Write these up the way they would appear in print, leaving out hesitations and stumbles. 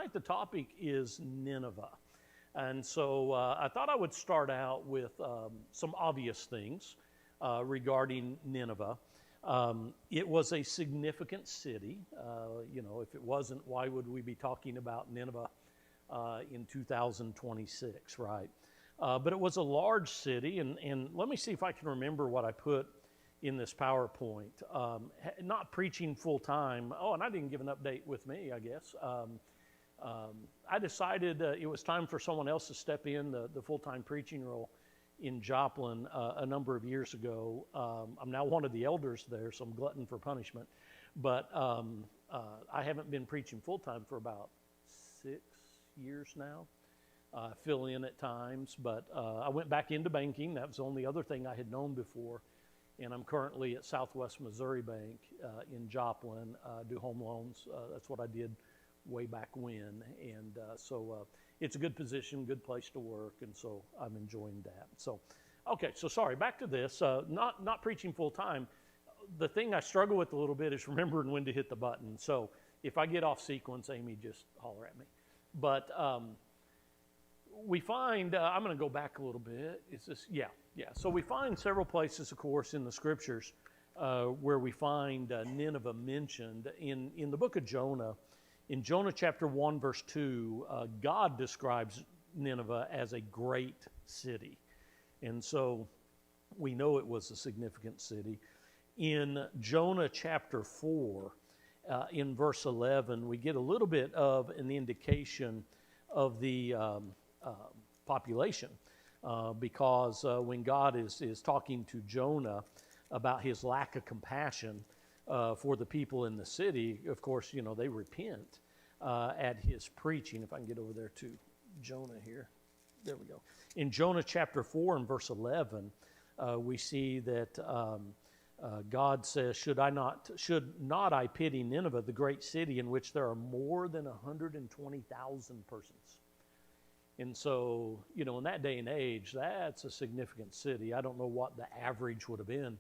tonight the topic is Nineveh. And so I thought I would start out with some obvious things regarding Nineveh. It was a significant city. If it wasn't, why would we be talking about Nineveh in 2026, right? But it was a large city, and let me see if I can remember what I put in this PowerPoint. Not preaching full time. Oh, and I didn't give an update with me, I guess. I decided it was time for someone else to step in the full-time preaching role in Joplin a number of years ago. I'm now one of the elders there, so I'm glutton for punishment. But I haven't been preaching full-time for about 6 years now. Fill in at times, but I went back into banking. That was the only other thing I had known before. And I'm currently at Southwest Missouri Bank in Joplin, do home loans. That's what I did way back when. And so it's a good position, good place to work, and so I'm enjoying that. So, okay, so sorry, back to this. Not preaching full time. The thing I struggle with a little bit is remembering when to hit the button. So if I get off sequence, Amy, just holler at me. But we find, I'm going to go back a little bit. Is this, yeah. So we find several places, of course, in the scriptures where we find Nineveh mentioned. In the book of Jonah, in Jonah chapter 1, verse 2, God describes Nineveh as a great city. And so we know it was a significant city. In Jonah chapter 4, in verse 11, we get a little bit of an indication of the population. Because when God is talking to Jonah about his lack of compassion for the people in the city, of course, they repent at his preaching. If I can get over there to Jonah here. There we go. In Jonah chapter 4 and verse 11, we see that God says, Should not I pity Nineveh, the great city in which there are more than 120,000 persons? And so, in that day and age, that's a significant city. I don't know what the average would have been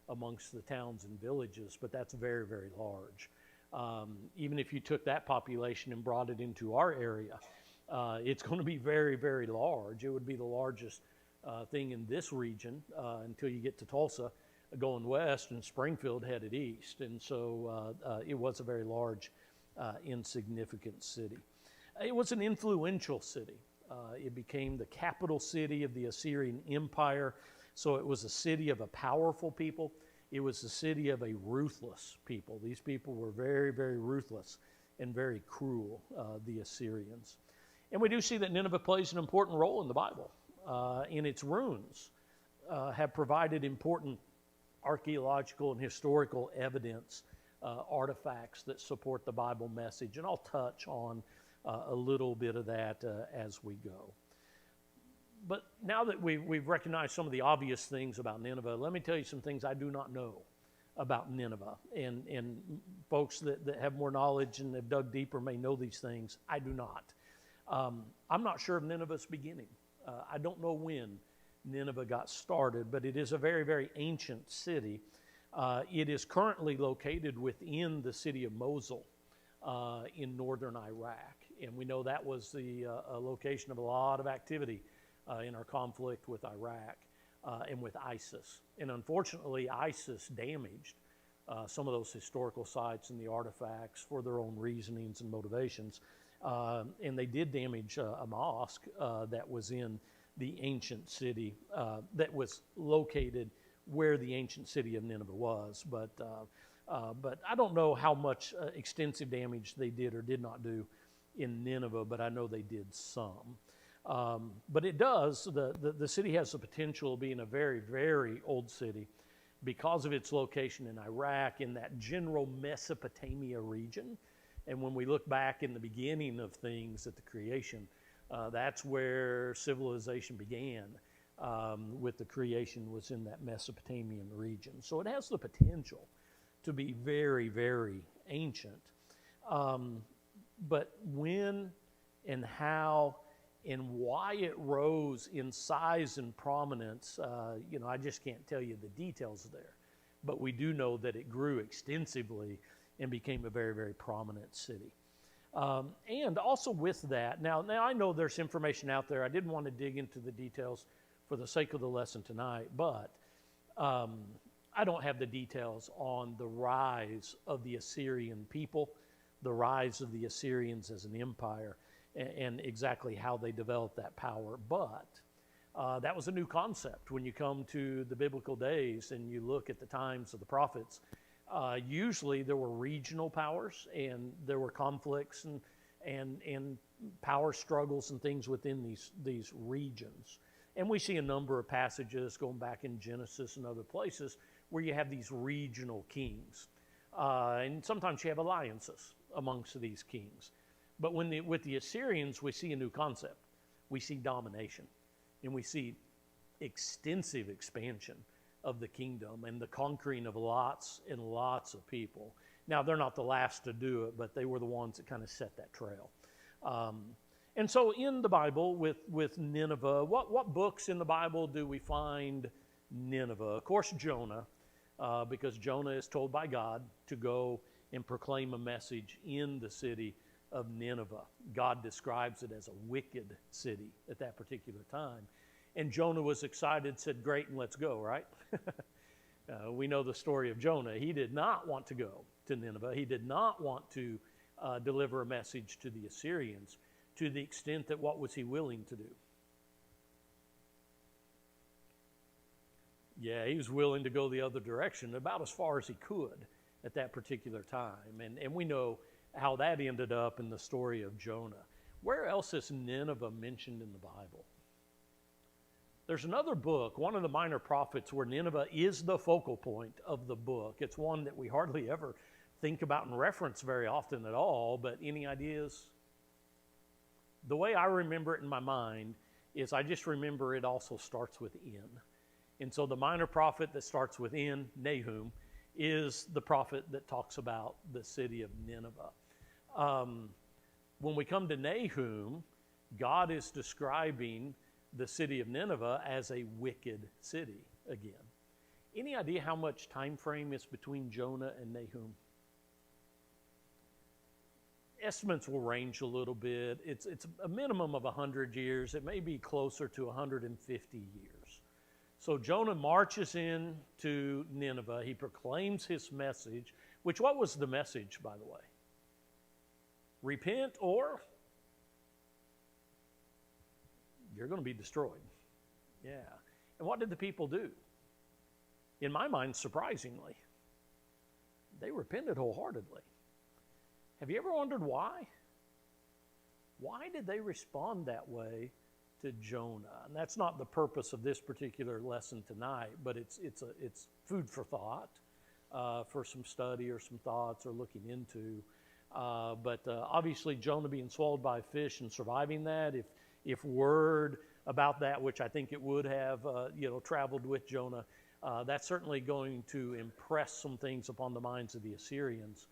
amongst the towns and villages, but that's very, very large. Even if you took that population and brought it into our area, it's going to be very, very large. It would be the largest thing in this region until you get to Tulsa, going west, and Springfield headed east. And so it was a very large, insignificant city. It was an influential city. It became the capital city of the Assyrian Empire. So it was a city of a powerful people. It was the city of a ruthless people. These people were very, very ruthless and very cruel, the Assyrians. And we do see that Nineveh plays an important role in the Bible. In its ruins have provided important archaeological and historical evidence, artifacts that support the Bible message. And I'll touch on a little bit of that as we go. But now that we've recognized some of the obvious things about Nineveh, let me tell you some things I do not know about Nineveh. And folks that have more knowledge and have dug deeper may know these things. I do not. I'm not sure of Nineveh's beginning. I don't know when Nineveh got started, but it is a very, very ancient city. It is currently located within the city of Mosul in northern Iraq. And we know that was the location of a lot of activity in our conflict with Iraq and with ISIS. And unfortunately, ISIS damaged some of those historical sites and the artifacts for their own reasonings and motivations. And they did damage a mosque that was in the ancient city, that was located where the ancient city of Nineveh was. But I don't know how much extensive damage they did or did not do in Nineveh, but I know they did some. But it does, the city has the potential of being a very, very old city because of its location in Iraq, in that general Mesopotamia region. And when we look back in the beginning of things at the creation, that's where civilization began, with the creation was in that Mesopotamian region. So it has the potential to be very, very ancient. But when and how and why it rose in size and prominence, I just can't tell you the details there. But we do know that it grew extensively and became a very, very prominent city. And also with that, now I know there's information out there. I didn't want to dig into the details for the sake of the lesson tonight, but I don't have the details on the rise of the Assyrian people, the rise of the Assyrians as an empire, and exactly how they developed that power. But that was a new concept when you come to the biblical days and you look at the times of the prophets. Usually there were regional powers, and there were conflicts and power struggles and things within these regions. And we see a number of passages going back in Genesis and other places where you have these regional kings. And sometimes you have alliances amongst these kings. But with the Assyrians, we see a new concept. We see domination, and we see extensive expansion of the kingdom and the conquering of lots and lots of people. Now, they're not the last to do it, but they were the ones that kind of set that trail. And so in the Bible with Nineveh, what books in the Bible do we find Nineveh? Of course, Jonah, because Jonah is told by God to go and proclaim a message in the city of Nineveh. God describes it as a wicked city at that particular time. And Jonah was excited, said, great, and let's go, right? We know the story of Jonah. He did not want to go to Nineveh. He did not want to deliver a message to the Assyrians, to the extent that what was he willing to do? Yeah, he was willing to go the other direction, about as far as he could at that particular time. And we know how that ended up in the story of Jonah. Where else is Nineveh mentioned in the Bible? There's another book, one of the minor prophets, where Nineveh is the focal point of the book. It's one that we hardly ever think about and reference very often at all, but any ideas? The way I remember it in my mind is I just remember it also starts with N. And so the minor prophet that starts with N, Nahum, is the prophet that talks about the city of Nineveh. When we come to Nahum, God is describing the city of Nineveh as a wicked city again. Any idea how much time frame is between Jonah and Nahum? Estimates will range a little bit. It's a minimum of 100 years. It may be closer to 150 years. So Jonah marches into Nineveh. He proclaims his message, which, what was the message, by the way? Repent or you're going to be destroyed. Yeah. And what did the people do? In my mind, surprisingly, they repented wholeheartedly. Have you ever wondered why? Why did they respond that way to Jonah? And that's not the purpose of this particular lesson tonight, but it's food for thought, for some study or some thoughts or looking into. But obviously, Jonah being swallowed by a fish and surviving that, if word about that, which I think it would have, traveled with Jonah, that's certainly going to impress some things upon the minds of the Assyrians.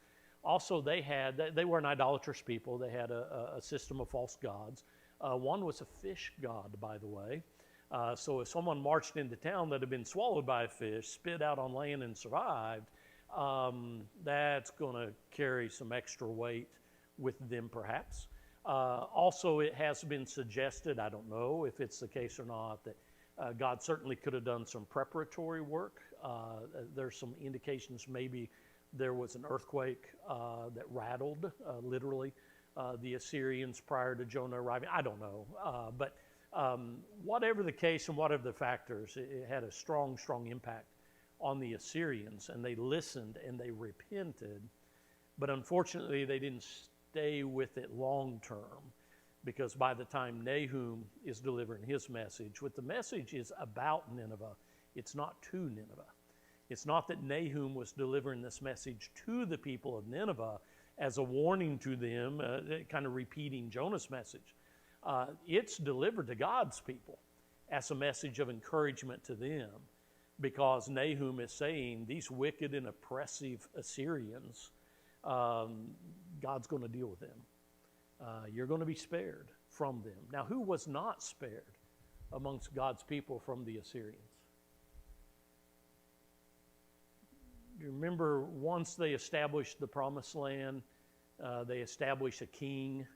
Also, they were an idolatrous people. They had a system of false gods. One was a fish god, by the way. So if someone marched into town that had been swallowed by a fish, spit out on land and survived, that's going to carry some extra weight with them, perhaps. Also, it has been suggested, I don't know if it's the case or not, that God certainly could have done some preparatory work. There's some indications maybe there was an earthquake that rattled, literally, the Assyrians prior to Jonah arriving. I don't know. But whatever the case and whatever the factors, it had a strong, strong impact on the Assyrians, and they listened and they repented. But unfortunately, they didn't stay with it long term, because by the time Nahum is delivering his message, what the message is about Nineveh, it's not to Nineveh. It's not that Nahum was delivering this message to the people of Nineveh as a warning to them, kind of repeating Jonah's message. It's delivered to God's people as a message of encouragement to them, because Nahum is saying these wicked and oppressive Assyrians, God's going to deal with them. You're going to be spared from them. Now, who was not spared amongst God's people from the Assyrians? You remember once they established the promised land, They establish a king.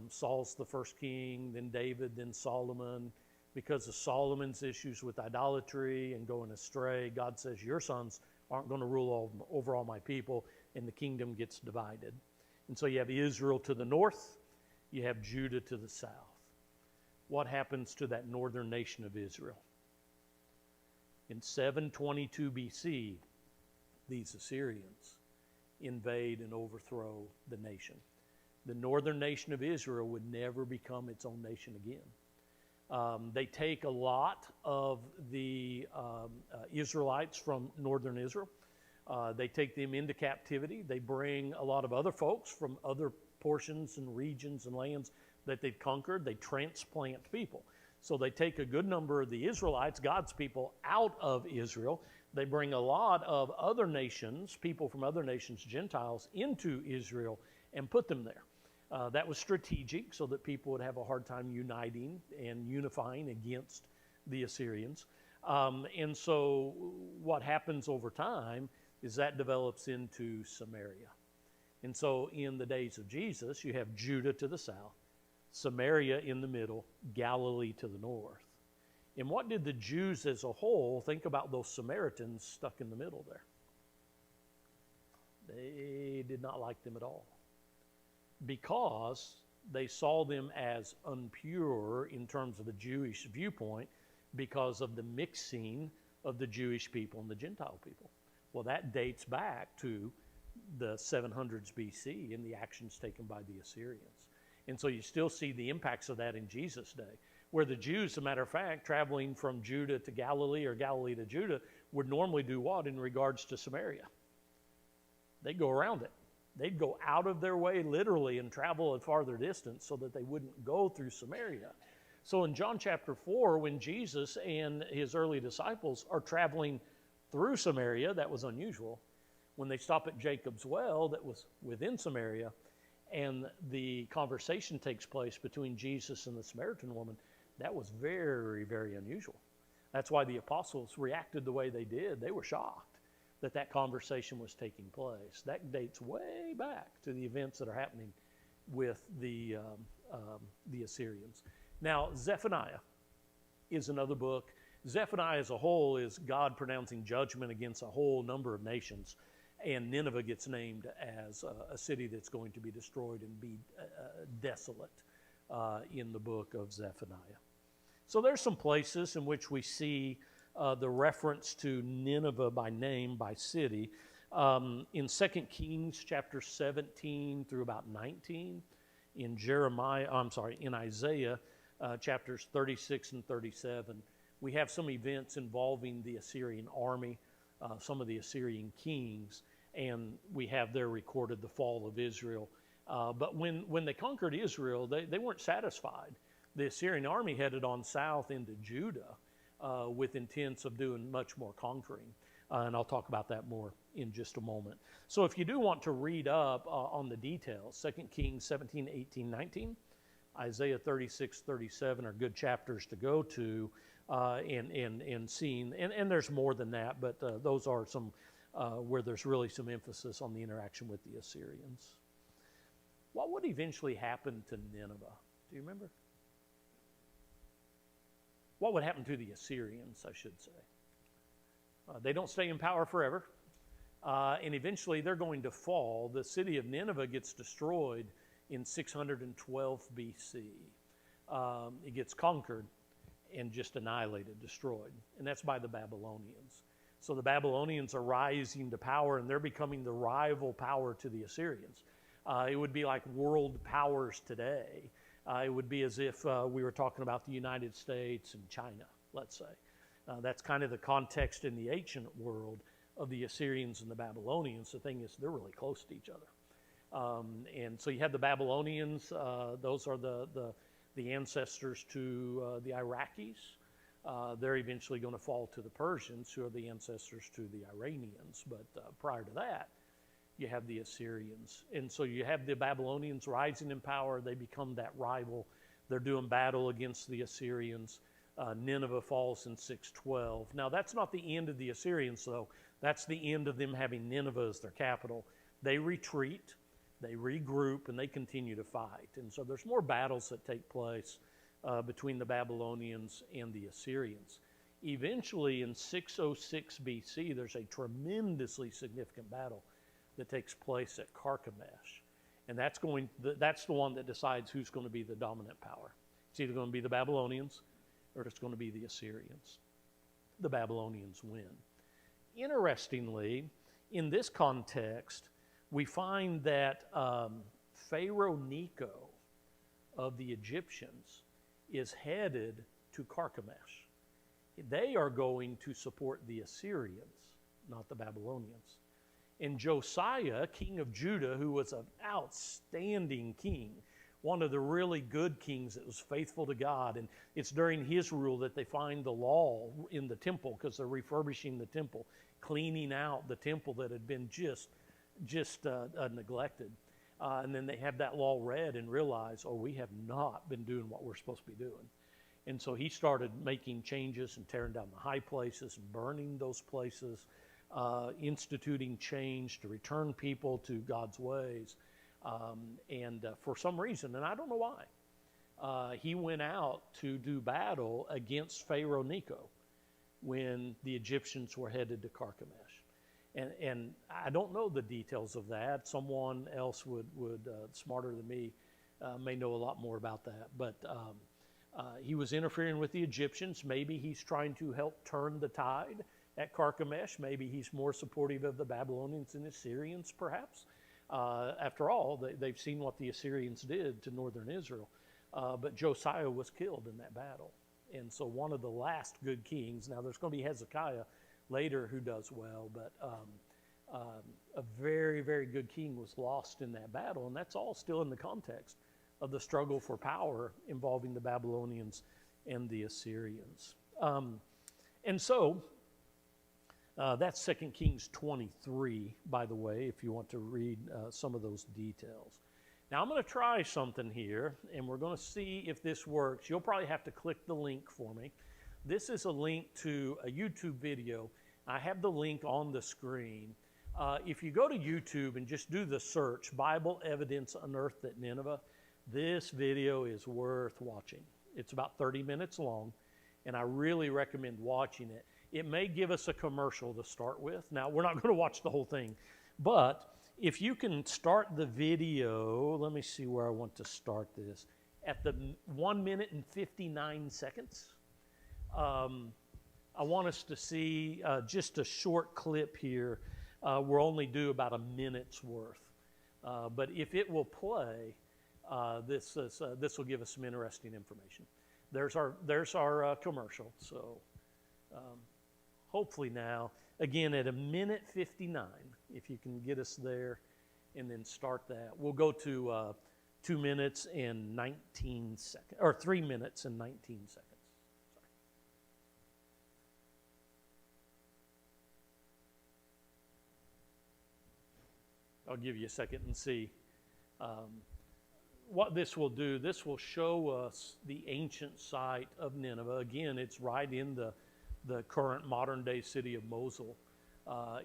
Saul's the first king, then David, then Solomon. Because of Solomon's issues with idolatry and going astray, God says, your sons aren't going to rule over all my people, and the kingdom gets divided. And so you have Israel to the north, you have Judah to the south. What happens to that northern nation of Israel? In 722 BC, these Assyrians invade and overthrow the nation. The northern nation of Israel would never become its own nation again. They take a lot of the Israelites from northern Israel. They take them into captivity. They bring a lot of other folks from other portions and regions and lands that they've conquered. They transplant people. So they take a good number of the Israelites, God's people, out of Israel. They bring a lot of other nations, people from other nations, Gentiles, into Israel and put them there. That was strategic so that people would have a hard time uniting and unifying against the Assyrians. And so what happens over time is that develops into Samaria. And so in the days of Jesus, you have Judah to the south, Samaria in the middle, Galilee to the north. And what did the Jews as a whole think about those Samaritans stuck in the middle there? They did not like them at all, because they saw them as impure in terms of the Jewish viewpoint because of the mixing of the Jewish people and the Gentile people. Well, that dates back to the 700s BC and the actions taken by the Assyrians. And so you still see the impacts of that in Jesus' day, where the Jews, as a matter of fact, traveling from Judah to Galilee or Galilee to Judah, would normally do what in regards to Samaria? They'd go around it. They'd go out of their way, literally, and travel a farther distance so that they wouldn't go through Samaria. So in John chapter 4, when Jesus and his early disciples are traveling through Samaria, that was unusual. When they stop at Jacob's well, that was within Samaria, and the conversation takes place between Jesus and the Samaritan woman, that was very, very unusual. That's why the apostles reacted the way they did. They were shocked that that conversation was taking place. That dates way back to the events that are happening with the Assyrians. Now, Zephaniah is another book. Zephaniah as a whole is God pronouncing judgment against a whole number of nations. And Nineveh gets named as a city that's going to be destroyed and be desolate in the book of Zephaniah. So there's some places in which we see the reference to Nineveh by name, by city. In 2 Kings chapter 17 through about 19, in Isaiah chapters 36 and 37, we have some events involving the Assyrian army, some of the Assyrian kings, and we have there recorded the fall of Israel. But when they conquered Israel, they weren't satisfied. The Assyrian army headed on south into Judah with intents of doing much more conquering. And I'll talk about that more in just a moment. So if you do want to read up on the details, 2 Kings 17, 18, 19, Isaiah 36, 37 are good chapters to go to and seeing. And there's more than that, but those are some where there's really some emphasis on the interaction with the Assyrians. What would eventually happen to Nineveh? Do you remember? What would happen to the Assyrians, I should say? They don't stay in power forever, and eventually they're going to fall. The city of Nineveh gets destroyed in 612 BC. It gets conquered and just annihilated, destroyed, and that's by the Babylonians. So the Babylonians are rising to power, and they're becoming the rival power to the Assyrians. It would be like world powers today. It would be as if we were talking about the United States and China, let's say. That's kind of the context in the ancient world of the Assyrians and the Babylonians. The thing is, they're really close to each other. And so you have the Babylonians. Those are the ancestors to the Iraqis. They're eventually going to fall to the Persians, who are the ancestors to the Iranians. But prior to that, you have the Assyrians. And so you have the Babylonians rising in power. They become that rival. They're doing battle against the Assyrians. Nineveh falls in 612. Now, that's not the end of the Assyrians, though. That's the end of them having Nineveh as their capital. They retreat. They regroup and they continue to fight. And so there's more battles that take place between the Babylonians and the Assyrians. Eventually, in 606 BC, there's a tremendously significant battle that takes place at Carchemish. And that's the one that decides who's going to be the dominant power. It's either going to be the Babylonians or it's going to be the Assyrians. The Babylonians win. Interestingly, in this context, we find that Pharaoh Necho of the Egyptians is headed to Carchemish. They are going to support the Assyrians, not the Babylonians. And Josiah, king of Judah, who was an outstanding king, one of the really good kings that was faithful to God, and it's during his rule that they find the law in the temple because they're refurbishing the temple, cleaning out the temple that had been just neglected. And then they have that law read and realize, oh, we have not been doing what we're supposed to be doing. And so he started making changes and tearing down the high places and burning those places, instituting change to return people to God's ways. And for some reason, and I don't know why, he went out to do battle against Pharaoh Necho when the Egyptians were headed to Carchemish. And I don't know the details of that. Someone else would smarter than me, may know a lot more about that. But he was interfering with the Egyptians. Maybe he's trying to help turn the tide at Carchemish. Maybe he's more supportive of the Babylonians and Assyrians, perhaps. After all, they've seen what the Assyrians did to northern Israel. But Josiah was killed in that battle. And so one of the last good kings, now there's going to be Hezekiah later who does well, but a very, very good king was lost in that battle. And that's all still in the context of the struggle for power involving the Babylonians and the Assyrians. And so that's 2 Kings 23, by the way, if you want to read some of those details. Now I'm going to try something here, and we're going to see if this works. You'll probably have to click the link for me. This is a link to a YouTube video. I have the link on the screen. If you go to YouTube and just do the search, Bible Evidence Unearthed at Nineveh, this video is worth watching. It's about 30 minutes long, and I really recommend watching it. It may give us a commercial to start with. Now, we're not going to watch the whole thing, but if you can start the video, let me see where I want to start this, at the 1 minute and 59 seconds. I want us to see just a short clip here. We'll only do about a minute's worth. But if it will play, this will give us some interesting information. There's our commercial. So hopefully now, again, at a minute 59, if you can get us there and then start that. We'll go to 2 minutes and 19 seconds, or 3 minutes and 19 seconds. Sorry. I'll give you a second and see what this will do. This will show us the ancient site of Nineveh. Again, it's right in the current modern-day city of Mosul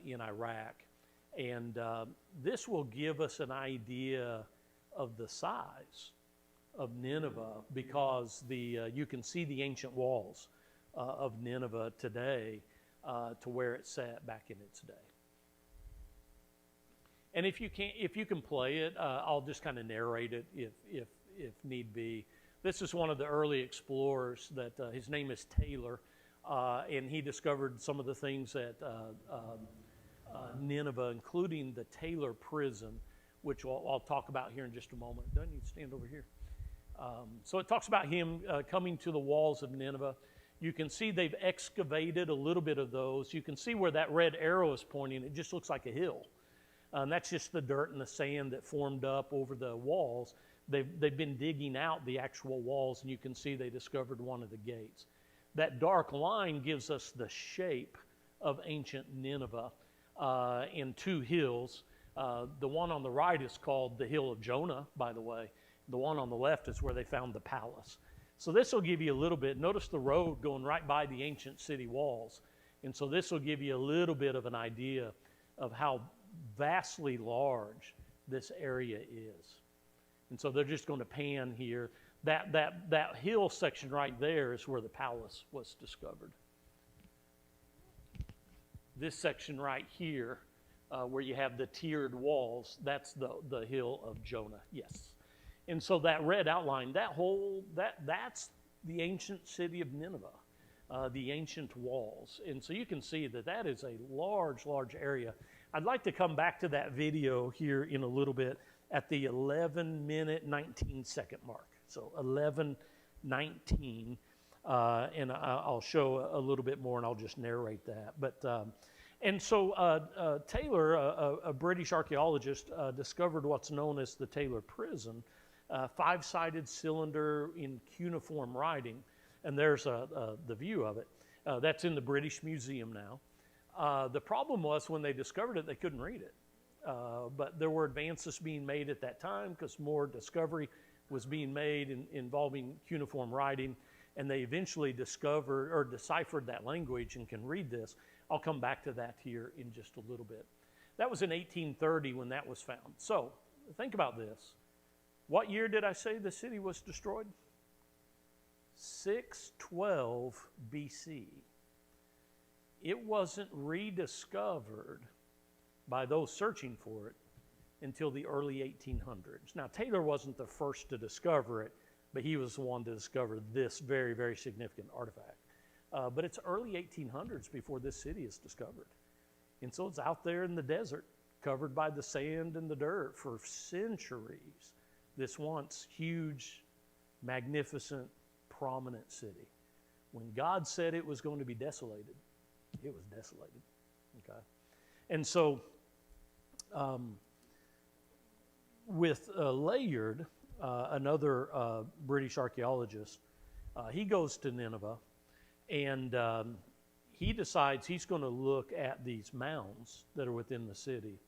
in Iraq. And this will give us an idea of the size of Nineveh because you can see the ancient walls of Nineveh today to where it sat back in its day. And if you can play it, I'll just kind of narrate it if need be. This is one of the early explorers that his name is Taylor, and he discovered some of the things at Nineveh, including the Taylor prison, which I'll talk about here in just a moment. Doesn't need to stand over here. So it talks about him coming to the walls of Nineveh. You can see they've excavated a little bit of those. You can see where that red arrow is pointing. It just looks like a hill. And that's just the dirt and the sand that formed up over the walls. They've been digging out the actual walls, and you can see they discovered one of the gates. That dark line gives us the shape of ancient Nineveh in two hills. The one on the right is called the Hill of Jonah, by the way. The one on the left is where they found the palace. So this will give you a little bit. Notice the road going right by the ancient city walls. And so this will give you a little bit of an idea of how vastly large this area is. And so they're just going to pan here. That hill section right there is where the palace was discovered. This section right here, where you have the tiered walls, that's the hill of Jonah. Yes. And so that red outline, that's the ancient city of Nineveh, the ancient walls. And so you can see that is a large, large area. I'd like to come back to that video here in a little bit at the 11-minute, 19-second mark. So 11:19, and I'll show a little bit more, and I'll just narrate that. But and so Taylor, a British archaeologist, discovered what's known as the Taylor Prison, 5-sided cylinder in cuneiform writing, and there's the view of it. That's in the British Museum now. The problem was when they discovered it, they couldn't read it. But there were advances being made at that time because more discovery was being made involving cuneiform writing, and they eventually discovered or deciphered that language and can read this. I'll come back to that here in just a little bit. That was in 1830 when that was found. So think about this. What year did I say the city was destroyed? 612 BC. It wasn't rediscovered by those searching for it until the early 1800s. Now, Taylor wasn't the first to discover it, but he was the one to discover this very, very significant artifact. But it's early 1800s before this city is discovered. And so it's out there in the desert, covered by the sand and the dirt for centuries. This once huge, magnificent, prominent city. When God said it was going to be desolated, it was desolated. Okay? And so, with Layard, another British archaeologist, he goes to Nineveh, and he decides he's going to look at these mounds that are within the city.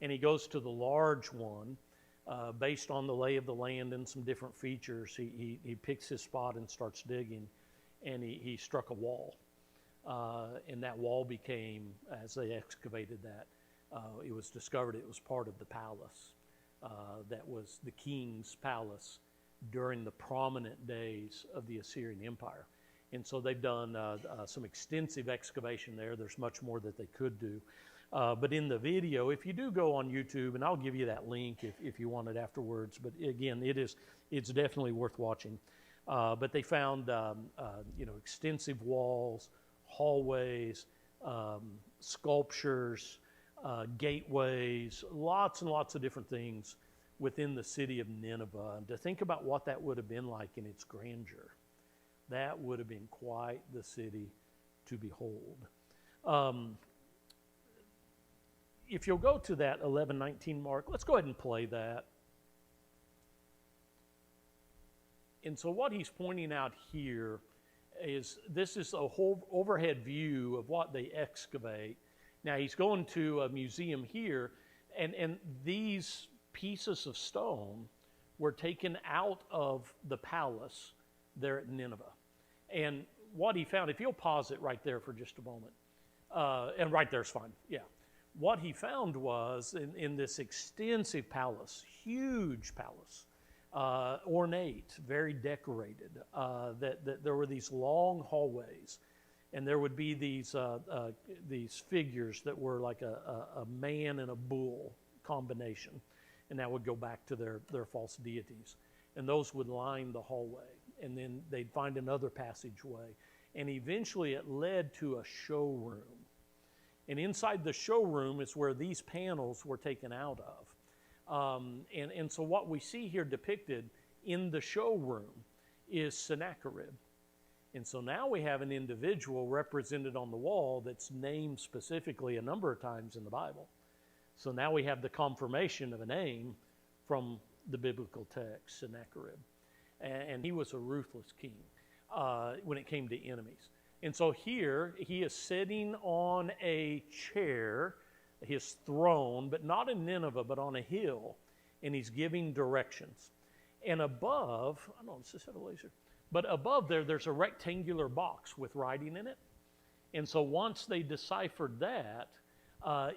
And he goes to the large one, based on the lay of the land and some different features. He picks his spot and starts digging, and he struck a wall. And that wall became, as they excavated that, it was discovered it was part of the palace. That was the king's palace during the prominent days of the Assyrian Empire. And so they've done some extensive excavation there. There's much more that they could do. But in the video, if you do go on YouTube, and I'll give you that link if you want it afterwards, but again, it's definitely worth watching. But they found extensive walls, hallways, sculptures, gateways, lots and lots of different things within the city of Nineveh. And to think about what that would have been like in its grandeur, that would have been quite the city to behold. If you'll go to that 11:19 mark, let's go ahead and play that. And so what he's pointing out here is this is a whole overhead view of what they excavate. Now he's going to a museum here, and these pieces of stone were taken out of the palace there at Nineveh. And what he found, if you'll pause it right there for just a moment, and right there's fine, yeah. What he found was in this extensive palace, huge palace, ornate, very decorated, that there were these long hallways, and there would be these figures that were like a man and a bull combination, and that would go back to their false deities, and those would line the hallway, and then they'd find another passageway, and eventually it led to a showroom. And inside the showroom is where these panels were taken out of. And so what we see here depicted in the showroom is Sennacherib. And so now we have an individual represented on the wall that's named specifically a number of times in the Bible. So now we have the confirmation of a name from the biblical text, Sennacherib. And he was a ruthless king when it came to enemies. And so here he is sitting on a chair, his throne, but not in Nineveh, but on a hill, and he's giving directions. And above, I don't know, does this have a laser? But above there's a rectangular box with writing in it. And so once they deciphered that,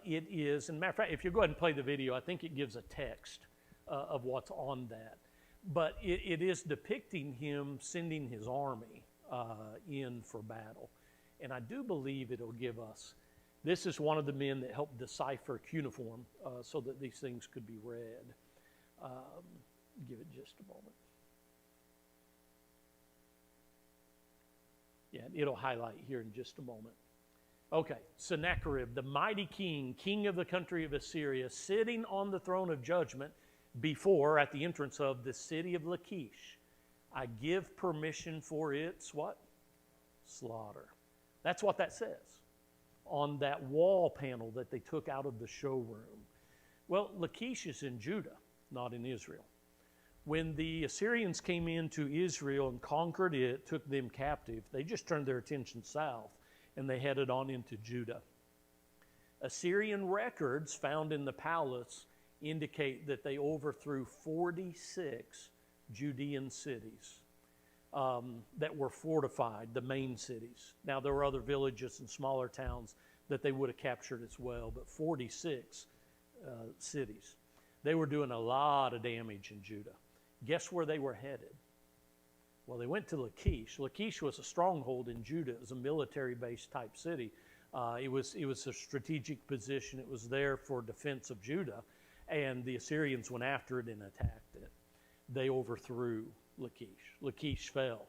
It is, and matter of fact, if you go ahead and play the video, I think it gives a text of what's on that. But it is depicting him sending his army in for battle. And I do believe it'll give us, this is one of the men that helped decipher cuneiform so that these things could be read. Give it just a moment. Yeah, it'll highlight here in just a moment. Okay, Sennacherib, the mighty king, king of the country of Assyria, sitting on the throne of judgment before, at the entrance of, the city of Lachish. I give permission for its what? Slaughter. That's what that says on that wall panel that they took out of the showroom. Well, Lachish is in Judah, not in Israel. When the Assyrians came into Israel and conquered it, took them captive, they just turned their attention south and they headed on into Judah. Assyrian records found in the palace indicate that they overthrew 46 Judean cities that were fortified, the main cities. Now, there were other villages and smaller towns that they would have captured as well, but 46 cities. They were doing a lot of damage in Judah. Guess where they were headed? Well, they went to Lachish. Lachish was a stronghold in Judah. It was a military-based type city. It was a strategic position. It was there for defense of Judah, and the Assyrians went after it and attacked it. They overthrew Lachish. Lachish fell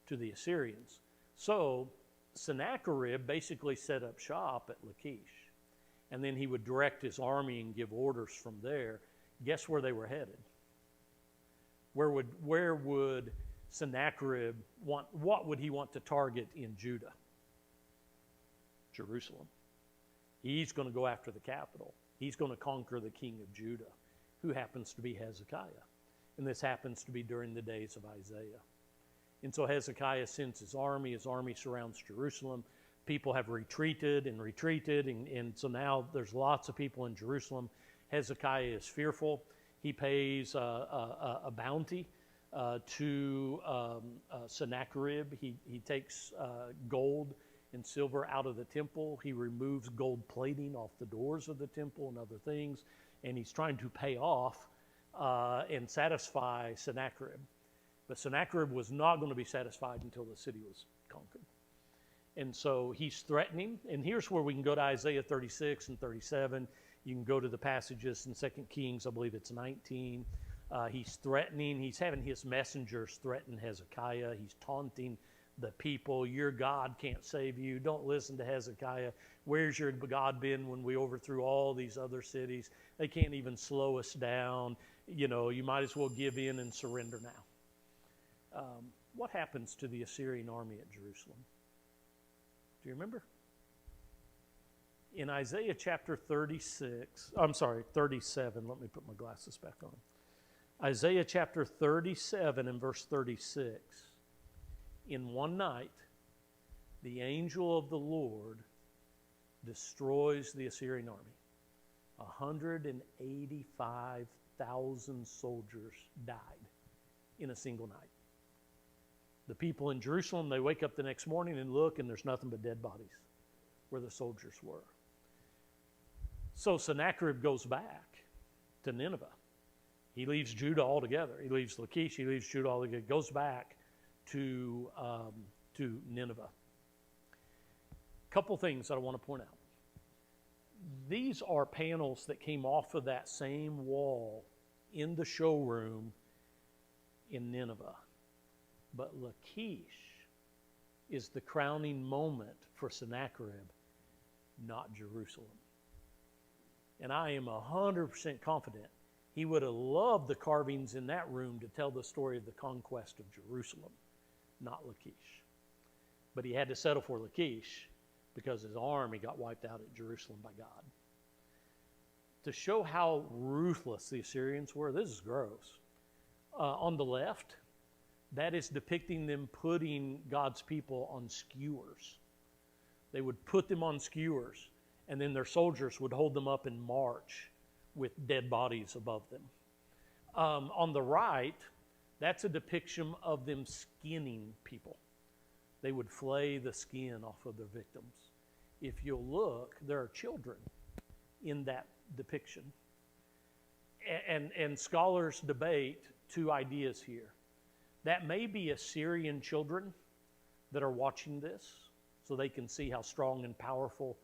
to the Assyrians. So Sennacherib basically set up shop at Lachish, and then he would direct his army and give orders from there. Guess where they were headed? Where would Sennacherib want? What would he want to target in Judah? Jerusalem. He's going to go after the capital. He's going to conquer the king of Judah, who happens to be Hezekiah. And this happens to be during the days of Isaiah. And so Hezekiah sends his army. His army surrounds Jerusalem. People have retreated, and so now there's lots of people in Jerusalem. Hezekiah is fearful. He pays a bounty to Sennacherib. He takes gold and silver out of the temple. He removes gold plating off the doors of the temple and other things. And he's trying to pay off and satisfy Sennacherib. But Sennacherib was not going to be satisfied until the city was conquered. And so he's threatening. And here's where we can go to Isaiah 36 and 37. You can go to the passages in 2 Kings, I believe it's 19. He's threatening. He's having his messengers threaten Hezekiah. He's taunting the people. Your God can't save you. Don't listen to Hezekiah. Where's your God been when we overthrew all these other cities? They can't even slow us down. You know, you might as well give in and surrender now. What happens to the Assyrian army at Jerusalem? Do you remember? In Isaiah chapter 37, let me put my glasses back on. Isaiah chapter 37 and verse 36. In one night, the angel of the Lord destroys the Assyrian army. 185,000 soldiers died in a single night. The people in Jerusalem, they wake up the next morning and look, and there's nothing but dead bodies where the soldiers were. So Sennacherib goes back to Nineveh. He leaves Judah altogether. He leaves Lachish. He leaves Judah altogether. Goes back to Nineveh. A couple things that I want to point out. These are panels that came off of that same wall in the showroom in Nineveh. But Lachish is the crowning moment for Sennacherib, not Jerusalem. And I am 100% confident he would have loved the carvings in that room to tell the story of the conquest of Jerusalem, not Lachish. But he had to settle for Lachish because his army got wiped out at Jerusalem by God. To show how ruthless the Assyrians were, this is gross. On the left, that is depicting them putting God's people on skewers. They would put them on skewers, and then their soldiers would hold them up and march with dead bodies above them. On the right, that's a depiction of them skinning people. They would flay the skin off of their victims. If you'll look, there are children in that depiction. And scholars debate two ideas here. That may be Assyrian children that are watching this, so they can see how strong and powerful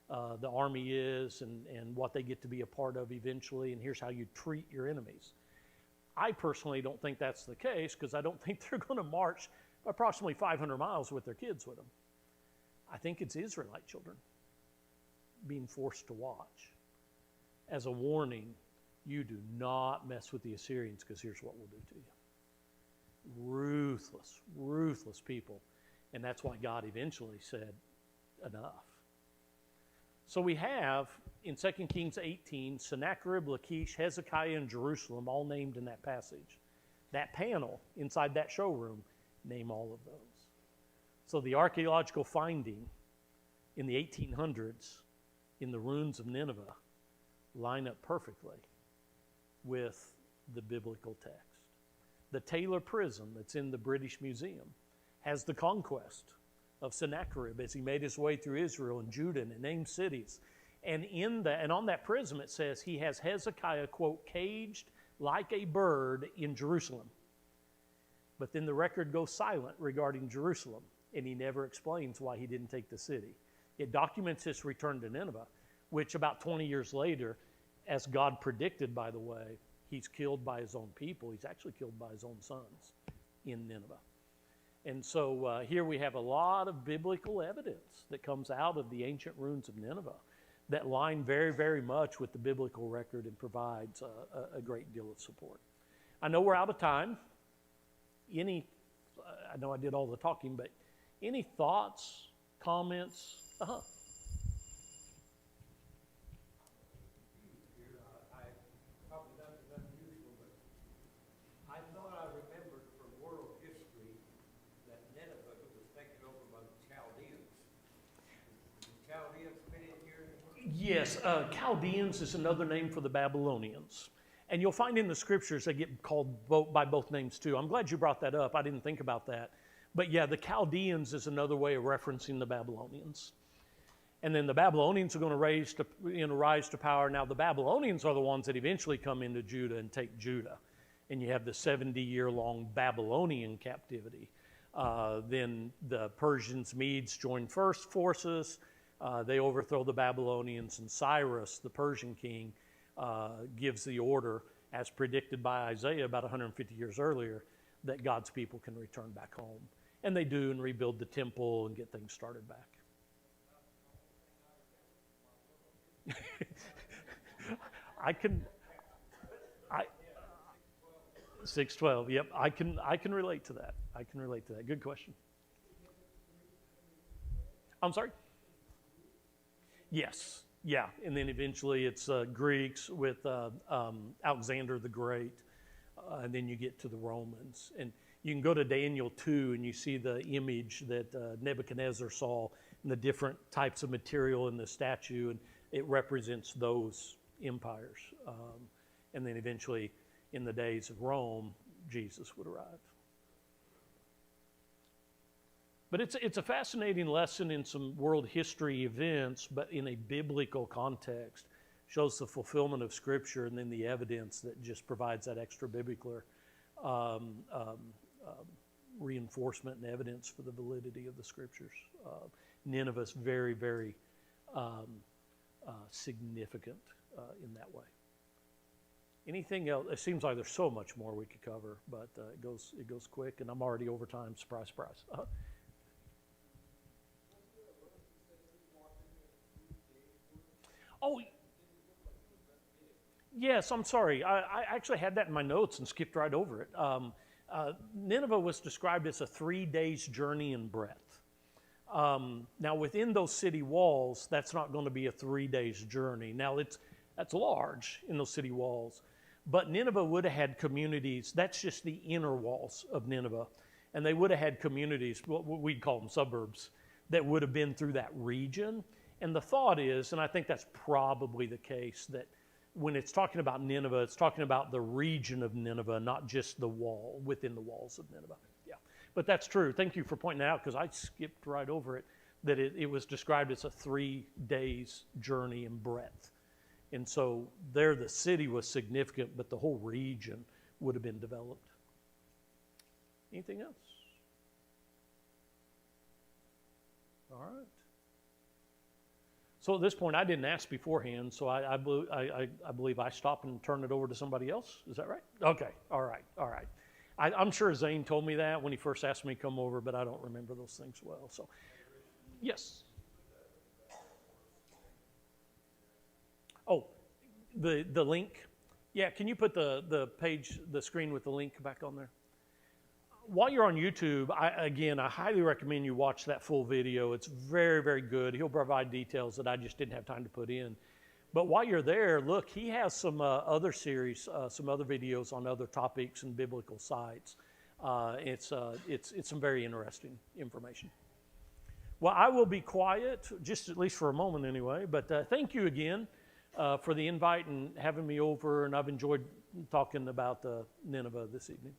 the army is and what they get to be a part of eventually, and here's how you treat your enemies. I personally don't think that's the case, because I don't think they're going to march approximately 500 miles with their kids with them. I think it's Israelite children being forced to watch as a warning. You do not mess with the Assyrians, because here's what we'll do to you. Ruthless, ruthless people. And that's why God eventually said, enough. So we have, in 2 Kings 18, Sennacherib, Lachish, Hezekiah, and Jerusalem, all named in that passage. That panel inside that showroom, name all of those. So the archaeological finding in the 1800s in the ruins of Nineveh line up perfectly with the biblical text. The Taylor Prison that's in the British Museum has the conquest of Sennacherib as he made his way through Israel and Judah and named cities. And on that prism it says he has Hezekiah, quote, caged like a bird in Jerusalem. But then the record goes silent regarding Jerusalem, and he never explains why he didn't take the city. It documents his return to Nineveh, which about 20 years later, as God predicted, by the way, he's killed by his own people. He's actually killed by his own sons in Nineveh. And so here we have a lot of biblical evidence that comes out of the ancient ruins of Nineveh that line very, very much with the biblical record and provides a great deal of support. I know we're out of time. I know I did all the talking, but any thoughts, comments? Yes, Chaldeans is another name for the Babylonians. And you'll find in the scriptures they get called by both names too. I'm glad you brought that up. I didn't think about that. But yeah, the Chaldeans is another way of referencing the Babylonians. And then the Babylonians are going to rise to power. Now the Babylonians are the ones that eventually come into Judah and take Judah. And you have the 70-year-long Babylonian captivity. Then the Persians, Medes join first forces. They overthrow the Babylonians, and Cyrus, the Persian king, gives the order, as predicted by Isaiah about 150 years earlier, that God's people can return back home. And they do, and rebuild the temple and get things started back. 6:12. Yep, I can relate to that. Good question. I'm sorry? Yes, yeah, and then eventually it's Greeks with Alexander the Great, and then you get to the Romans. And you can go to Daniel 2 and you see the image that Nebuchadnezzar saw and the different types of material in the statue, and it represents those empires. And then eventually, in the days of Rome, Jesus would arrive. But it's a fascinating lesson in some world history events, but in a biblical context. Shows the fulfillment of Scripture and then the evidence that just provides that extra biblical reinforcement and evidence for the validity of the Scriptures. Nineveh is very, very significant in that way. Anything else? It seems like there's so much more we could cover, but it goes quick, and I'm already over time. Surprise, surprise. Oh, yes, I'm sorry. I actually had that in my notes and skipped right over it. Nineveh was described as a 3 days journey in breadth. Now, within those city walls, that's not going to be a 3 days journey. Now, that's large in those city walls. But Nineveh would have had communities. That's just the inner walls of Nineveh. And they would have had communities, what we'd call them suburbs, that would have been through that region. And the thought is, and I think that's probably the case, that when it's talking about Nineveh, it's talking about the region of Nineveh, not just the wall, within the walls of Nineveh. Yeah, but that's true. Thank you for pointing that out, because I skipped right over it, that it was described as a 3 days journey in breadth. And so there the city was significant, but the whole region would have been developed. Anything else? All right. So at this point, I didn't ask beforehand, so I believe I stop and turn it over to somebody else. Is that right? Okay. All right. All right. I'm sure Zane told me that when he first asked me to come over, but I don't remember those things well. So, yes. Oh, the link. Yeah, can you put the page, the screen with the link back on there? While you're on YouTube, I highly recommend you watch that full video. It's very, very good. He'll provide details that I just didn't have time to put in. But while you're there, look, he has some other series, some other videos on other topics and biblical sites. It's some very interesting information. Well, I will be quiet, just at least for a moment anyway. But thank you again for the invite and having me over. And I've enjoyed talking about Nineveh this evening.